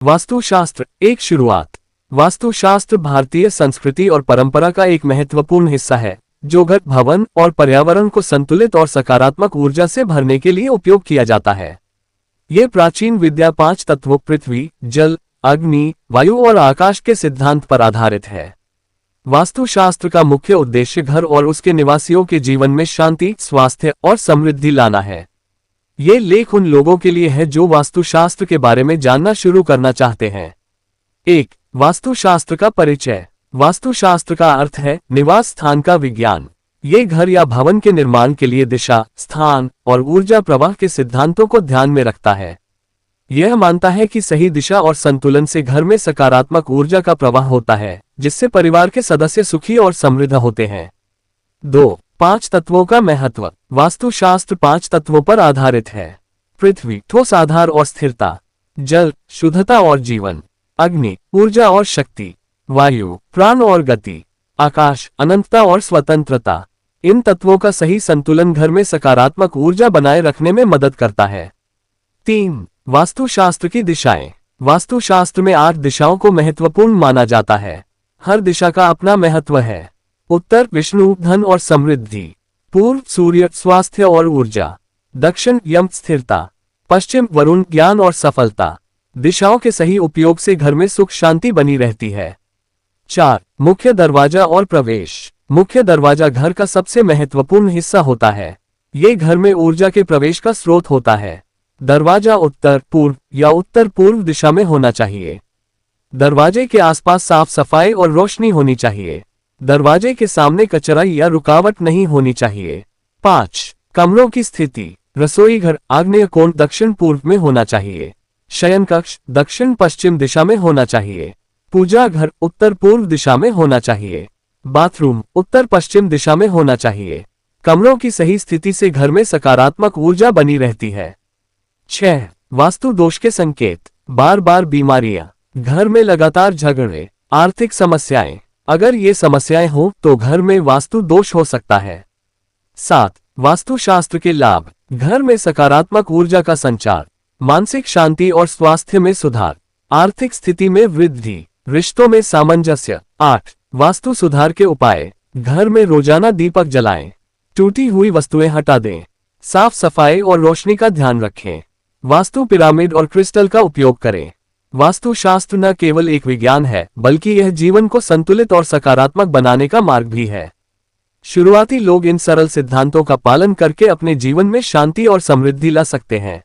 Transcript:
वास्तुशास्त्र एक शुरुआत। वास्तुशास्त्र भारतीय संस्कृति और परंपरा का एक महत्वपूर्ण हिस्सा है जो घर, भवन और पर्यावरण को संतुलित और सकारात्मक ऊर्जा से भरने के लिए उपयोग किया जाता है। ये प्राचीन विद्या 5 तत्वों पृथ्वी, जल, अग्नि, वायु और आकाश के सिद्धांत पर आधारित है। वास्तुशास्त्र का मुख्य उद्देश्य घर और उसके निवासियों के जीवन में शांति, स्वास्थ्य और समृद्धि लाना है। ये लेख उन लोगों के लिए है जो वास्तुशास्त्र के बारे में जानना शुरू करना चाहते हैं। 1. वास्तुशास्त्र का परिचय। वास्तुशास्त्र का अर्थ है निवास स्थान का विज्ञान। ये घर या भवन के निर्माण के लिए दिशा, स्थान और ऊर्जा प्रवाह के सिद्धांतों को ध्यान में रखता है। यह मानता है कि सही दिशा और संतुलन से घर में सकारात्मक ऊर्जा का प्रवाह होता है, जिससे परिवार के सदस्य सुखी और समृद्ध होते हैं। 2. 5 तत्वों का महत्व। वास्तुशास्त्र 5 तत्वों पर आधारित है। पृथ्वी, ठोस आधार और स्थिरता। जल, शुद्धता और जीवन। अग्नि, ऊर्जा और शक्ति। वायु, प्राण और गति। आकाश, अनंतता और स्वतंत्रता। इन तत्वों का सही संतुलन घर में सकारात्मक ऊर्जा बनाए रखने में मदद करता है। 3. वास्तुशास्त्र की दिशाएं। वास्तुशास्त्र में 8 दिशाओं को महत्वपूर्ण माना जाता है। हर दिशा का अपना महत्व है। उत्तर, विष्णु, धन और समृद्धि। पूर्व, सूर्य, स्वास्थ्य और ऊर्जा। दक्षिण, यम, स्थिरता। पश्चिम, वरुण, ज्ञान और सफलता। दिशाओं के सही उपयोग से घर में सुख शांति बनी रहती है। 4. मुख्य दरवाजा और प्रवेश। मुख्य दरवाजा घर का सबसे महत्वपूर्ण हिस्सा होता है। ये घर में ऊर्जा के प्रवेश का स्रोत होता है। दरवाजा उत्तर, पूर्व या उत्तर पूर्व दिशा में होना चाहिए। दरवाजे के आसपास साफ सफाई और रोशनी होनी चाहिए। दरवाजे के सामने कचरा या रुकावट नहीं होनी चाहिए। 5. कमरों की स्थिति। रसोई घर आग्नेय कोण दक्षिण पूर्व में होना चाहिए। शयन कक्ष दक्षिण पश्चिम दिशा में होना चाहिए। पूजा घर उत्तर पूर्व दिशा में होना चाहिए। बाथरूम उत्तर पश्चिम दिशा में होना चाहिए। कमरों की सही स्थिति से घर में सकारात्मक ऊर्जा बनी रहती है। 6. वास्तु दोष के संकेत। बार बार बीमारियां, घर में लगातार झगड़े, आर्थिक समस्याएं। अगर ये समस्याएं हो तो घर में वास्तु दोष हो सकता है। 7. वास्तुशास्त्र के लाभ। घर में सकारात्मक ऊर्जा का संचार, मानसिक शांति और स्वास्थ्य में सुधार, आर्थिक स्थिति में वृद्धि, रिश्तों में सामंजस्य। 8. वास्तु सुधार के उपाय। घर में रोजाना दीपक जलाएं, टूटी हुई वस्तुएं हटा दें, साफ सफाई और रोशनी का ध्यान रखें। वास्तु पिरामिड और क्रिस्टल का उपयोग करें। वास्तुशास्त्र न केवल एक विज्ञान है, बल्कि यह जीवन को संतुलित और सकारात्मक बनाने का मार्ग भी है। शुरुआती लोग इन सरल सिद्धांतों का पालन करके अपने जीवन में शांति और समृद्धि ला सकते हैं।